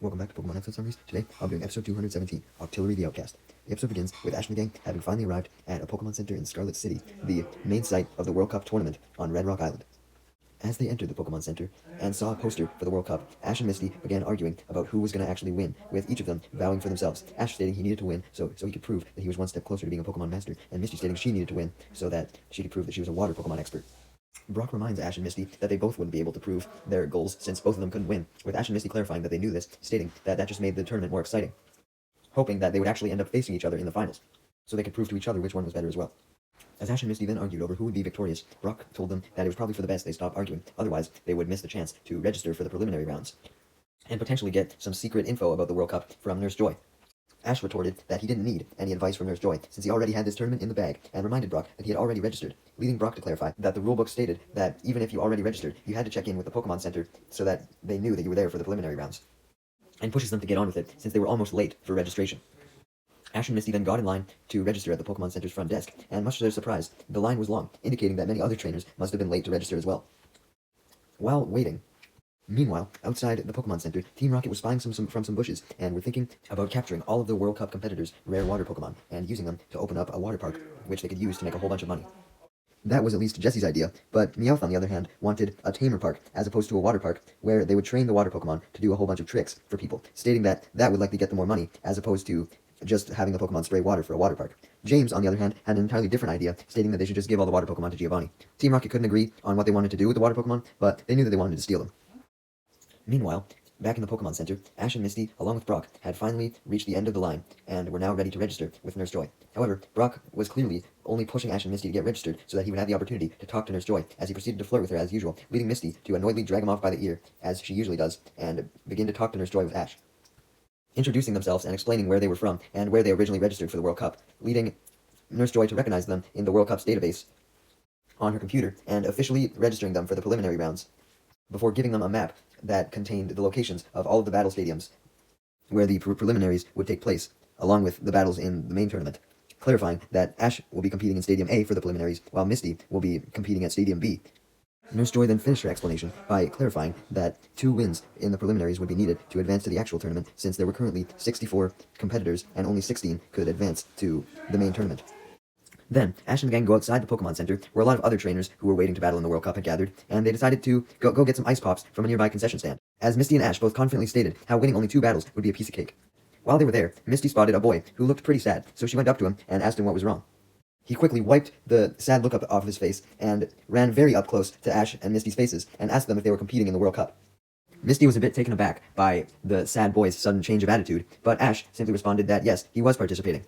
Welcome back to Pokemon episode summaries. Today, I'll be doing episode 217, Octillery the Outcast. The episode begins with Ash and the gang having finally arrived at a Pokemon Center in Scarlet City, the main site of the World Cup tournament on Red Rock Island. As they entered the Pokemon Center and saw a poster for the World Cup, Ash and Misty began arguing about who was going to actually win, with each of them vowing for themselves. Ash stating he needed to win so he could prove that he was one step closer to being a Pokemon master, and Misty stating she needed to win so that she could prove that she was a water Pokemon expert. Brock reminds Ash and Misty that they both wouldn't be able to prove their goals since both of them couldn't win, with Ash and Misty clarifying that they knew this, stating that just made the tournament more exciting, hoping that they would actually end up facing each other in the finals, so they could prove to each other which one was better as well. As Ash and Misty then argued over who would be victorious, Brock told them that it was probably for the best they stop arguing, otherwise they would miss the chance to register for the preliminary rounds, and potentially get some secret info about the World Cup from Nurse Joy. Ash retorted that he didn't need any advice from Nurse Joy, since he already had this tournament in the bag, and reminded Brock that he had already registered, leading Brock to clarify that the rulebook stated that even if you already registered, you had to check in with the Pokemon Center so that they knew that you were there for the preliminary rounds, and pushes them to get on with it, since they were almost late for registration. Ash and Misty then got in line to register at the Pokemon Center's front desk, and much to their surprise, the line was long, indicating that many other trainers must have been late to register as well. While waiting, meanwhile, outside the Pokemon Center, Team Rocket was spying from some bushes, and were thinking about capturing all of the World Cup competitors' rare water Pokemon, and using them to open up a water park, which they could use to make a whole bunch of money. That was at least Jesse's idea, but Meowth, on the other hand, wanted a tamer park, as opposed to a water park, where they would train the water Pokemon to do a whole bunch of tricks for people, stating that would likely get them more money, as opposed to just having the Pokemon spray water for a water park. James, on the other hand, had an entirely different idea, stating that they should just give all the water Pokemon to Giovanni. Team Rocket couldn't agree on what they wanted to do with the water Pokemon, but they knew that they wanted to steal them. Meanwhile, back in the Pokemon Center, Ash and Misty, along with Brock, had finally reached the end of the line, and were now ready to register with Nurse Joy. However, Brock was clearly only pushing Ash and Misty to get registered so that he would have the opportunity to talk to Nurse Joy, as he proceeded to flirt with her as usual, leading Misty to annoyedly drag him off by the ear, as she usually does, and begin to talk to Nurse Joy with Ash, introducing themselves and explaining where they were from and where they originally registered for the World Cup, leading Nurse Joy to recognize them in the World Cup's database on her computer, and officially registering them for the preliminary rounds, before giving them a map that contained the locations of all of the battle stadiums where the preliminaries would take place, along with the battles in the main tournament, clarifying that Ash will be competing in Stadium A for the preliminaries, while Misty will be competing at Stadium B. Nurse Joy then finished her explanation by clarifying that 2 wins in the preliminaries would be needed to advance to the actual tournament, since there were currently 64 competitors and only 16 could advance to the main tournament. Then, Ash and the gang go outside the Pokemon Center, where a lot of other trainers who were waiting to battle in the World Cup had gathered, and they decided to go get some ice pops from a nearby concession stand, as Misty and Ash both confidently stated how winning only 2 battles would be a piece of cake. While they were there, Misty spotted a boy who looked pretty sad, so she went up to him and asked him what was wrong. He quickly wiped the sad look off of his face, and ran very up close to Ash and Misty's faces, and asked them if they were competing in the World Cup. Misty was a bit taken aback by the sad boy's sudden change of attitude, but Ash simply responded that yes, he was participating.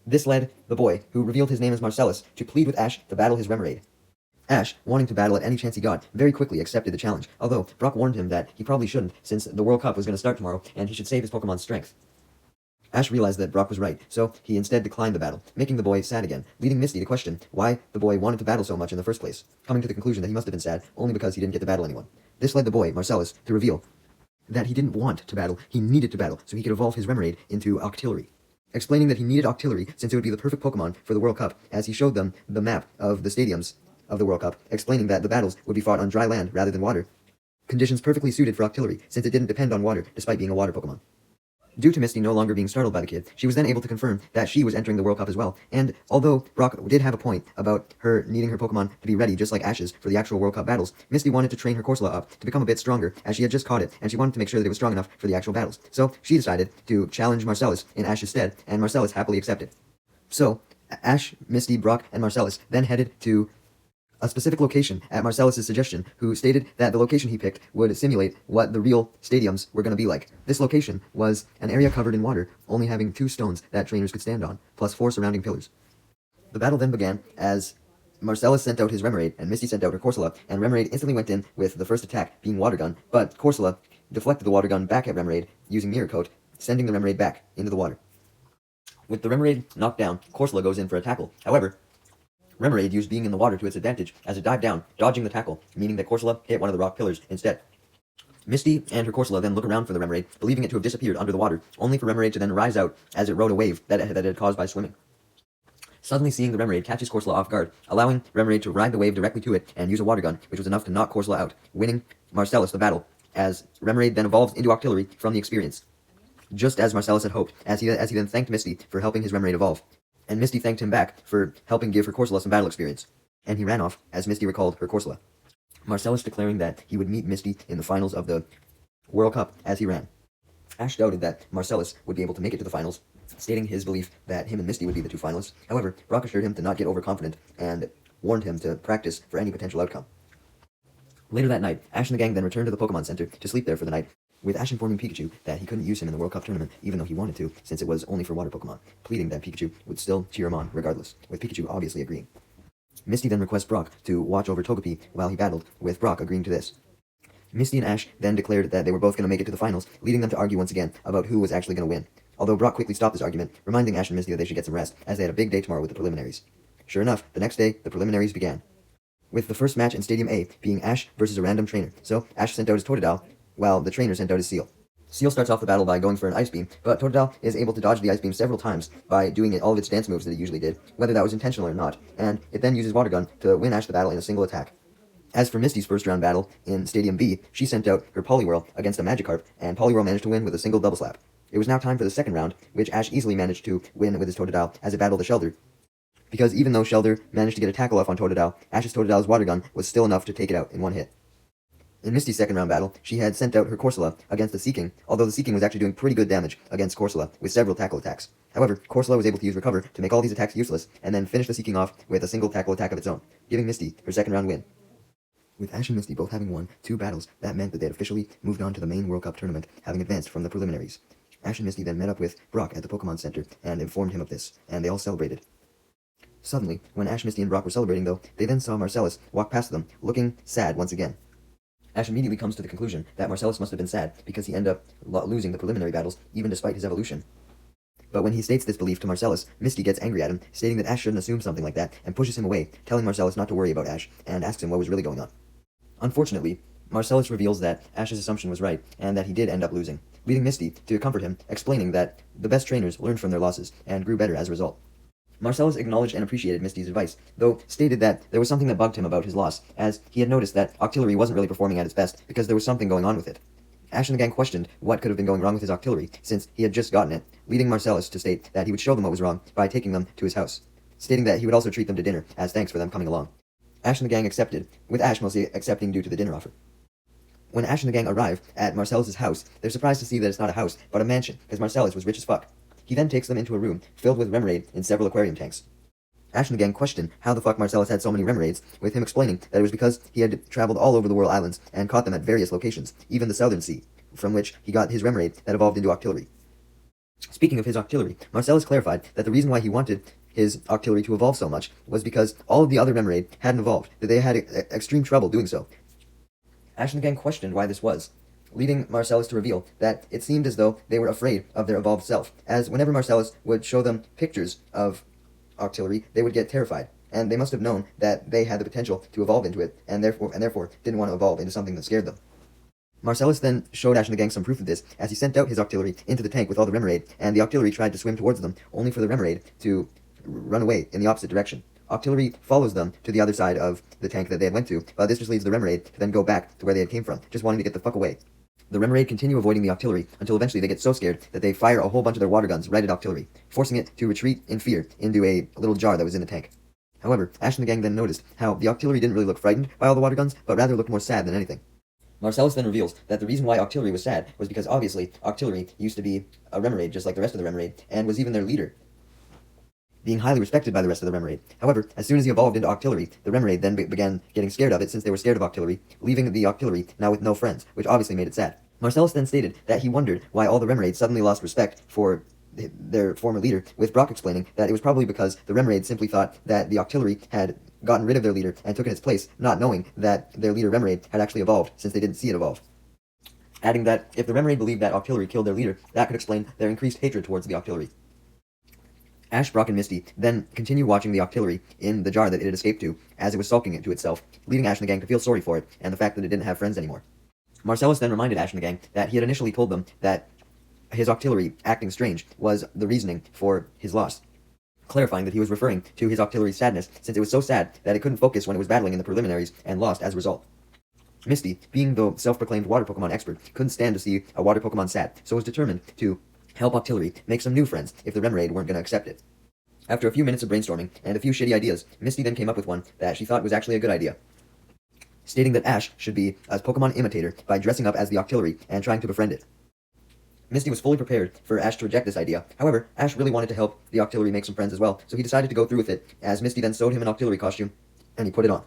This led the boy, who revealed his name as Marcellus, to plead with Ash to battle his Remoraid. Ash, wanting to battle at any chance he got, very quickly accepted the challenge, although Brock warned him that he probably shouldn't, since the World Cup was going to start tomorrow, and he should save his Pokemon's strength. Ash realized that Brock was right, so he instead declined the battle, making the boy sad again, leading Misty to question why the boy wanted to battle so much in the first place, coming to the conclusion that he must have been sad only because he didn't get to battle anyone. This led the boy, Marcellus, to reveal that he didn't want to battle, he needed to battle, so he could evolve his Remoraid into Octillery, explaining that he needed Octillery since it would be the perfect Pokemon for the World Cup, as he showed them the map of the stadiums of the World Cup, explaining that the battles would be fought on dry land rather than water, conditions perfectly suited for Octillery since it didn't depend on water despite being a water Pokemon. Due to Misty no longer being startled by the kid, she was then able to confirm that she was entering the World Cup as well, and although Brock did have a point about her needing her Pokemon to be ready just like Ash's for the actual World Cup battles, Misty wanted to train her Corsola up to become a bit stronger, as she had just caught it, and she wanted to make sure that it was strong enough for the actual battles. So she decided to challenge Marcellus in Ash's stead, and Marcellus happily accepted. So, Ash, Misty, Brock, and Marcellus then headed to a specific location at Marcellus's suggestion, who stated that the location he picked would simulate what the real stadiums were going to be like. This location was an area covered in water, only having 2 stones that trainers could stand on, plus 4 surrounding pillars. The battle then began as Marcellus sent out his Remoraid, and Misty sent out her Corsola, and Remoraid instantly went in with the first attack being Water Gun, but Corsola deflected the Water Gun back at Remoraid using Mirror Coat, sending the Remoraid back into the water. With the Remoraid knocked down, Corsola goes in for a tackle. However, Remoraid used being in the water to its advantage as it dived down, dodging the tackle, meaning that Corsola hit one of the rock pillars instead. Misty and her Corsola then look around for the Remoraid, believing it to have disappeared under the water, only for Remoraid to then rise out as it rode a wave that it had caused by swimming. Suddenly seeing the Remoraid catches Corsola off guard, allowing Remoraid to ride the wave directly to it and use a Water Gun, which was enough to knock Corsola out, winning Marcellus the battle, as Remoraid then evolves into Octillery from the experience. just as Marcellus had hoped, as he then thanked Misty for helping his Remoraid evolve. And Misty thanked him back for helping give her Corsola some battle experience. And he ran off, as Misty recalled her Corsola. Marcellus declaring that he would meet Misty in the finals of the World Cup as he ran. Ash doubted that Marcellus would be able to make it to the finals, stating his belief that him and Misty would be the two finalists. However, Brock assured him to not get overconfident and warned him to practice for any potential outcome. Later that night, Ash and the gang then returned to the Pokemon Center to sleep there for the night, with Ash informing Pikachu that he couldn't use him in the World Cup tournament even though he wanted to, since it was only for water Pokemon, pleading that Pikachu would still cheer him on regardless, with Pikachu obviously agreeing. Misty then requests Brock to watch over Togepi while he battled, with Brock agreeing to this. Misty and Ash then declared that they were both going to make it to the finals, leading them to argue once again about who was actually going to win. Although Brock quickly stopped this argument, reminding Ash and Misty that they should get some rest, as they had a big day tomorrow with the preliminaries. Sure enough, the next day, the preliminaries began, with the first match in Stadium A being Ash versus a random trainer. So Ash sent out his Totodile, while the trainer sent out his Seal. Seal starts off the battle by going for an Ice Beam, but Totodile is able to dodge the Ice Beam several times by doing all of its dance moves that it usually did, whether that was intentional or not, and it then uses Water Gun to win Ash the battle in a single attack. As for Misty's first round battle in Stadium B, she sent out her Poliwhirl against a Magikarp, and Poliwhirl managed to win with a single double slap. It was now time for the second round, which Ash easily managed to win with his Totodile as it battled the Shelder, because even though Shelder managed to get a tackle off on Totodile, Ash's Totodile's Water Gun was still enough to take it out in one hit. In Misty's second round battle, she had sent out her Corsola against the Seaking, although the Seaking was actually doing pretty good damage against Corsola with several tackle attacks. However, Corsola was able to use Recover to make all these attacks useless, and then finish the Seaking off with a single tackle attack of its own, giving Misty her second round win. With Ash and Misty both having won 2 battles, that meant that they had officially moved on to the main World Cup tournament, having advanced from the preliminaries. Ash and Misty then met up with Brock at the Pokemon Center and informed him of this, and they all celebrated. Suddenly, when Ash, Misty, and Brock were celebrating though, they then saw Marcellus walk past them, looking sad once again. Ash immediately comes to the conclusion that Marcellus must have been sad because he ended up losing the preliminary battles even despite his evolution. But when he states this belief to Marcellus, Misty gets angry at him, stating that Ash shouldn't assume something like that, and pushes him away, telling Marcellus not to worry about Ash, and asks him what was really going on. Unfortunately, Marcellus reveals that Ash's assumption was right, and that he did end up losing, leading Misty to comfort him, explaining that the best trainers learned from their losses, and grew better as a result. Marcellus acknowledged and appreciated Misty's advice, though stated that there was something that bugged him about his loss, as he had noticed that Octillery wasn't really performing at its best because there was something going on with it. Ash and the gang questioned what could have been going wrong with his Octillery, since he had just gotten it, leading Marcellus to state that he would show them what was wrong by taking them to his house, stating that he would also treat them to dinner as thanks for them coming along. Ash and the gang accepted, with Ash mostly accepting due to the dinner offer. When Ash and the gang arrive at Marcellus's house, they're surprised to see that it's not a house, but a mansion, because Marcellus was rich as fuck. He then takes them into a room filled with Remoraid in several aquarium tanks. Ash and the gang question how the fuck Marcellus had so many Remoraids, with him explaining that it was because he had traveled all over the Whirl Islands and caught them at various locations, even the Southern Sea, from which he got his Remoraid that evolved into Octillery. Speaking of his Octillery, Marcellus clarified that the reason why he wanted his Octillery to evolve so much was because all of the other Remoraid hadn't evolved, that they had extreme trouble doing so. Ash and the gang questioned why this was, leading Marcellus to reveal that it seemed as though they were afraid of their evolved self, as whenever Marcellus would show them pictures of Octillery, they would get terrified, and they must have known that they had the potential to evolve into it, and therefore didn't want to evolve into something that scared them. Marcellus then showed Ash and the gang some proof of this, as he sent out his Octillery into the tank with all the Remoraid, and the Octillery tried to swim towards them, only for the Remoraid to run away in the opposite direction. Octillery follows them to the other side of the tank that they had went to, but this just leads the Remoraid to then go back to where they had came from, just wanting to get the fuck away. The Remoraid continue avoiding the Octillery until eventually they get so scared that they fire a whole bunch of their water guns right at Octillery, forcing it to retreat in fear into a little jar that was in the tank. However, Ash and the gang then noticed how the Octillery didn't really look frightened by all the water guns, but rather looked more sad than anything. Marcellus then reveals that the reason why Octillery was sad was because obviously Octillery used to be a Remoraid just like the rest of the Remoraid, and was even their leader, being highly respected by the rest of the Remoraid. However, as soon as he evolved into Octillery, the Remoraid then began getting scared of it since they were scared of Octillery, leaving the Octillery now with no friends, which obviously made it sad. Marcellus then stated that he wondered why all the Remoraid suddenly lost respect for their former leader, with Brock explaining that it was probably because the Remoraid simply thought that the Octillery had gotten rid of their leader and took in its place, not knowing that their leader Remoraid had actually evolved since they didn't see it evolve. Adding that if the Remoraid believed that Octillery killed their leader, that could explain their increased hatred towards the Octillery. Ash, Brock, and Misty then continue watching the Octillery in the jar that it had escaped to, as it was sulking into itself, leading Ash and the gang to feel sorry for it, and the fact that it didn't have friends anymore. Marcellus then reminded Ash and the gang that he had initially told them that his Octillery acting strange was the reasoning for his loss, clarifying that he was referring to his Octillery's sadness since it was so sad that it couldn't focus when it was battling in the preliminaries and lost as a result. Misty, being the self-proclaimed water Pokemon expert, couldn't stand to see a water Pokemon sad, so was determined to help Octillery make some new friends if the Remoraid weren't going to accept it. After a few minutes of brainstorming and a few shitty ideas, Misty then came up with one that she thought was actually a good idea, stating that Ash should be a Pokemon imitator by dressing up as the Octillery and trying to befriend it. Misty was fully prepared for Ash to reject this idea. However, Ash really wanted to help the Octillery make some friends as well, so he decided to go through with it, as Misty then sewed him an Octillery costume, and he put it on,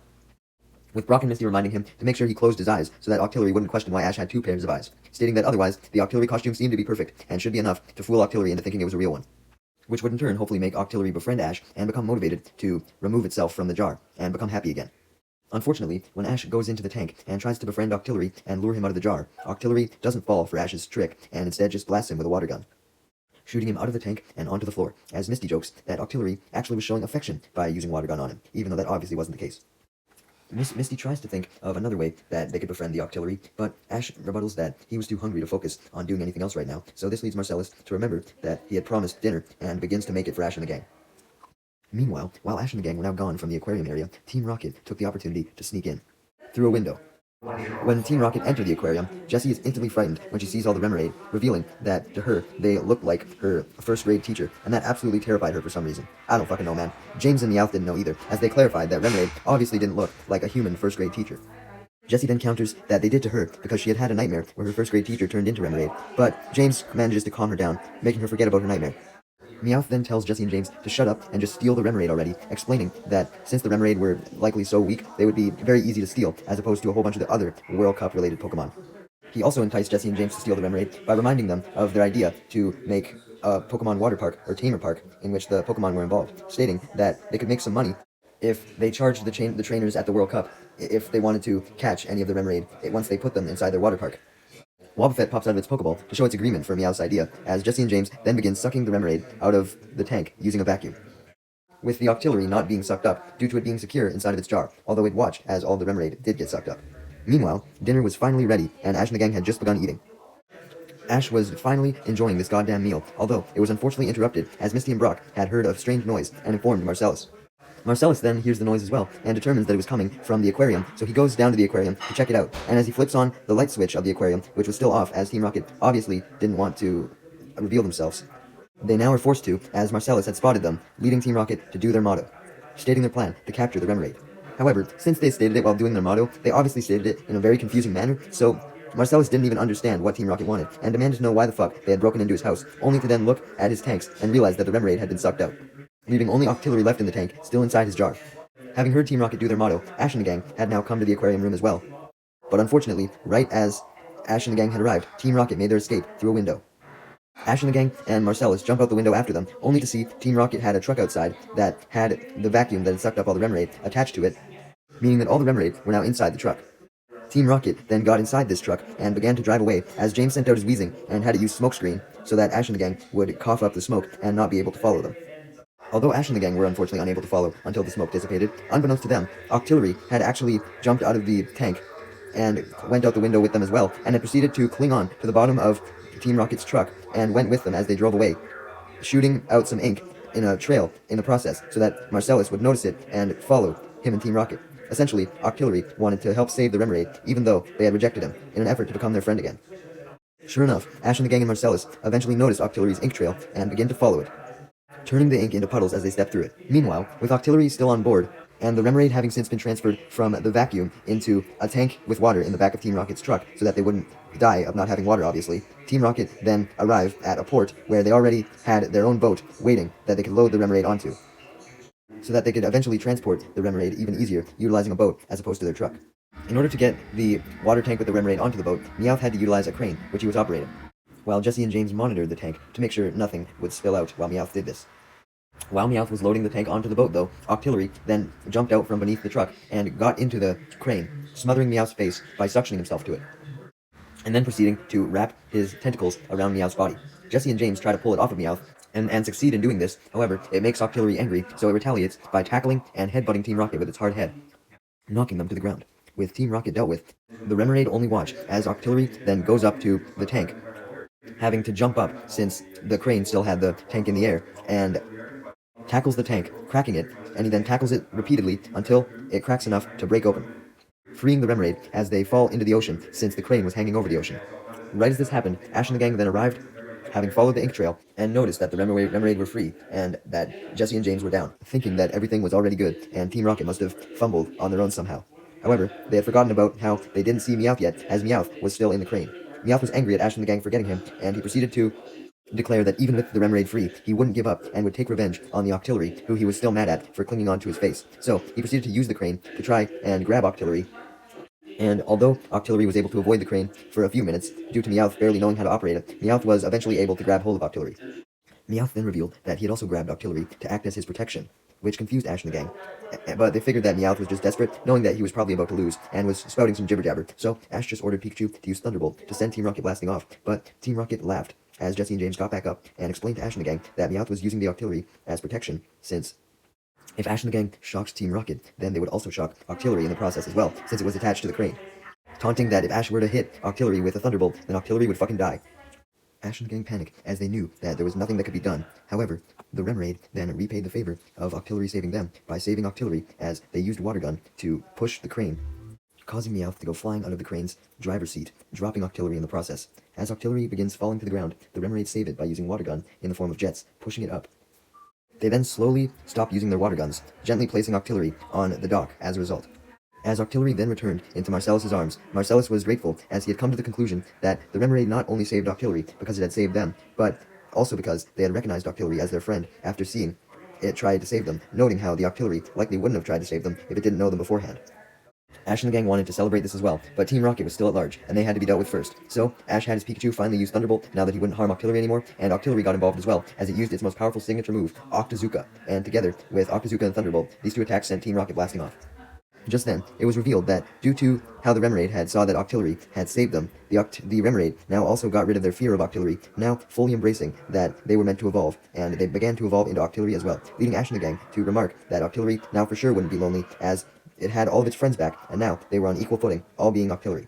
with Brock and Misty reminding him to make sure he closed his eyes so that Octillery wouldn't question why Ash had two pairs of eyes, stating that otherwise the Octillery costume seemed to be perfect and should be enough to fool Octillery into thinking it was a real one, which would in turn hopefully make Octillery befriend Ash and become motivated to remove itself from the jar and become happy again. Unfortunately, when Ash goes into the tank and tries to befriend Octillery and lure him out of the jar, Octillery doesn't fall for Ash's trick and instead just blasts him with a water gun, shooting him out of the tank and onto the floor, as Misty jokes that Octillery actually was showing affection by using water gun on him, even though that obviously wasn't the case. Misty tries to think of another way that they could befriend the Octillery, but Ash rebuttals that he was too hungry to focus on doing anything else right now, so this leads Marcellus to remember that he had promised dinner and begins to make it for Ash and the gang. Meanwhile, while Ash and the gang were now gone from the aquarium area, Team Rocket took the opportunity to sneak in through a window. When Team Rocket entered the aquarium, Jessie is instantly frightened when she sees all the Remoraid, revealing that, to her, they looked like her first-grade teacher, and that absolutely terrified her for some reason. I don't fucking know, man. James and Meowth didn't know either, as they clarified that Remoraid obviously didn't look like a human first-grade teacher. Jessie then counters that they did to her because she had had a nightmare where her first-grade teacher turned into Remoraid, but James manages to calm her down, making her forget about her nightmare. Meowth then tells Jessie and James to shut up and just steal the Remoraid already, explaining that since the Remoraid were likely so weak, they would be very easy to steal, as opposed to a whole bunch of the other World Cup-related Pokemon. He also enticed Jessie and James to steal the Remoraid by reminding them of their idea to make a Pokemon water park, or tamer park, in which the Pokemon were involved, stating that they could make some money if they charged the trainers at the World Cup if they wanted to catch any of the Remoraid once they put them inside their water park. Wobbuffet pops out of its Pokeball to show its agreement for Meowth's idea, as Jessie and James then begin sucking the Remoraid out of the tank using a vacuum, with the Octillery not being sucked up due to it being secure inside of its jar, although it watched as all the Remoraid did get sucked up. Meanwhile, dinner was finally ready, and Ash and the gang had just begun eating. Ash was finally enjoying this goddamn meal, although it was unfortunately interrupted as Misty and Brock had heard a strange noise and informed Marcellus. Marcellus then hears the noise as well, and determines that it was coming from the aquarium, so he goes down to the aquarium to check it out, and as he flips on the light switch of the aquarium, which was still off as Team Rocket obviously didn't want to reveal themselves, they now are forced to, as Marcellus had spotted them, leading Team Rocket to do their motto, stating their plan to capture the Remoraid. However, since they stated it while doing their motto, they obviously stated it in a very confusing manner, so Marcellus didn't even understand what Team Rocket wanted, and demanded to know why the fuck they had broken into his house, only to then look at his tanks and realize that the Remoraid had been sucked out, leaving only Octillery left in the tank, still inside his jar. Having heard Team Rocket do their motto, Ash and the gang had now come to the aquarium room as well. But unfortunately, right as Ash and the gang had arrived, Team Rocket made their escape through a window. Ash and the gang and Marcellus jump out the window after them, only to see Team Rocket had a truck outside that had the vacuum that had sucked up all the Remoraid attached to it, meaning that all the Remoraid were now inside the truck. Team Rocket then got inside this truck and began to drive away, as James sent out his wheezing and had it use smokescreen so that Ash and the gang would cough up the smoke and not be able to follow them. Although Ash and the gang were unfortunately unable to follow until the smoke dissipated, unbeknownst to them, Octillery had actually jumped out of the tank and went out the window with them as well, and had proceeded to cling on to the bottom of Team Rocket's truck and went with them as they drove away, shooting out some ink in a trail in the process so that Marcellus would notice it and follow him and Team Rocket. Essentially, Octillery wanted to help save the Remoraid, even though they had rejected him, in an effort to become their friend again. Sure enough, Ash and the gang and Marcellus eventually noticed Octillery's ink trail and began to follow it, turning the ink into puddles as they stepped through it. Meanwhile, with Octillery still on board, and the Remoraid having since been transferred from the vacuum into a tank with water in the back of Team Rocket's truck so that they wouldn't die of not having water, obviously, Team Rocket then arrived at a port where they already had their own boat waiting that they could load the Remoraid onto, so that they could eventually transport the Remoraid even easier, utilizing a boat as opposed to their truck. In order to get the water tank with the Remoraid onto the boat, Meowth had to utilize a crane, which he was operating, while Jessie and James monitored the tank to make sure nothing would spill out while Meowth did this. While Meowth was loading the tank onto the boat, though, Octillery then jumped out from beneath the truck and got into the crane, smothering Meowth's face by suctioning himself to it, and then proceeding to wrap his tentacles around Meowth's body. Jessie and James try to pull it off of Meowth, and succeed in doing this. However, it makes Octillery angry, so it retaliates by tackling and headbutting Team Rocket with its hard head, knocking them to the ground. With Team Rocket dealt with, the Remoraid only watch as Octillery then goes up to the tank, having to jump up since the crane still had the tank in the air, and tackles the tank, cracking it, and he then tackles it repeatedly until it cracks enough to break open, freeing the Remoraid as they fall into the ocean since the crane was hanging over the ocean. Right as this happened, Ash and the gang then arrived having followed the ink trail and noticed that the Remoraid were free and that Jesse and James were down, thinking that everything was already good and Team Rocket must have fumbled on their own somehow. However, they had forgotten about how they didn't see Meowth yet, as Meowth was still in the crane. Meowth was angry at Ash and the gang for getting him, and he proceeded to declare that even with the Remoraid free, he wouldn't give up and would take revenge on the Octillery, who he was still mad at for clinging on to his face. So, he proceeded to use the crane to try and grab Octillery, and although Octillery was able to avoid the crane for a few minutes, due to Meowth barely knowing how to operate it, Meowth was eventually able to grab hold of Octillery. Meowth then revealed that he had also grabbed Octillery to act as his protection, which confused Ash and the gang. But they figured that Meowth was just desperate, knowing that he was probably about to lose, and was spouting some jibber-jabber. So Ash just ordered Pikachu to use Thunderbolt to send Team Rocket blasting off, but Team Rocket laughed as Jesse and James got back up and explained to Ash and the gang that Meowth was using the Octillery as protection, since if Ash and the gang shocked Team Rocket, then they would also shock Octillery in the process as well, since it was attached to the crane, taunting that if Ash were to hit Octillery with a Thunderbolt, then Octillery would fucking die. Ash and the gang panicked, as they knew that there was nothing that could be done. However, the Remoraid then repaid the favor of Octillery saving them by saving Octillery, as they used Water Gun to push the crane, causing Meowth to go flying out of the crane's driver's seat, dropping Octillery in the process. As Octillery begins falling to the ground, the Remoraid save it by using Water Gun in the form of jets, pushing it up. They then slowly stop using their water guns, gently placing Octillery on the dock as a result. As Octillery then returned into Marcellus's arms, Marcellus was grateful, as he had come to the conclusion that the Remoraid not only saved Octillery because it had saved them, but also because they had recognized Octillery as their friend after seeing it tried to save them, noting how the Octillery likely wouldn't have tried to save them if it didn't know them beforehand. Ash and the gang wanted to celebrate this as well, but Team Rocket was still at large, and they had to be dealt with first. So, Ash had his Pikachu finally use Thunderbolt now that he wouldn't harm Octillery anymore, and Octillery got involved as well, as it used its most powerful signature move, Octazooka, and together with Octazooka and Thunderbolt, these two attacks sent Team Rocket blasting off. Just then, it was revealed that, due to how the Remoraid had saw that Octillery had saved them, the Remoraid now also got rid of their fear of Octillery, now fully embracing that they were meant to evolve, and they began to evolve into Octillery as well, leading Ash and the gang to remark that Octillery now for sure wouldn't be lonely, as it had all of its friends back, and now they were on equal footing, all being Octillery.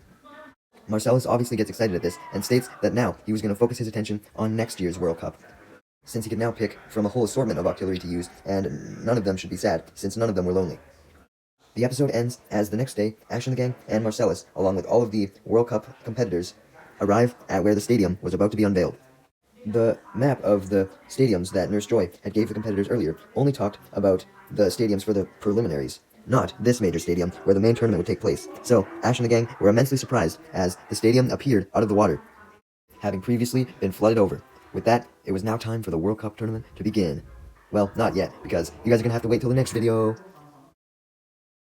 Marcellus obviously gets excited at this, and states that now he was going to focus his attention on next year's World Cup, since he could now pick from a whole assortment of Octillery to use, and none of them should be sad, since none of them were lonely. The episode ends as the next day, Ash and the gang and Marcellus, along with all of the World Cup competitors, arrive at where the stadium was about to be unveiled. The map of the stadiums that Nurse Joy had gave the competitors earlier only talked about the stadiums for the preliminaries, not this major stadium where the main tournament would take place. So, Ash and the gang were immensely surprised as the stadium appeared out of the water, having previously been flooded over. With that, it was now time for the World Cup tournament to begin. Well, not yet, because you guys are going to have to wait till the next video.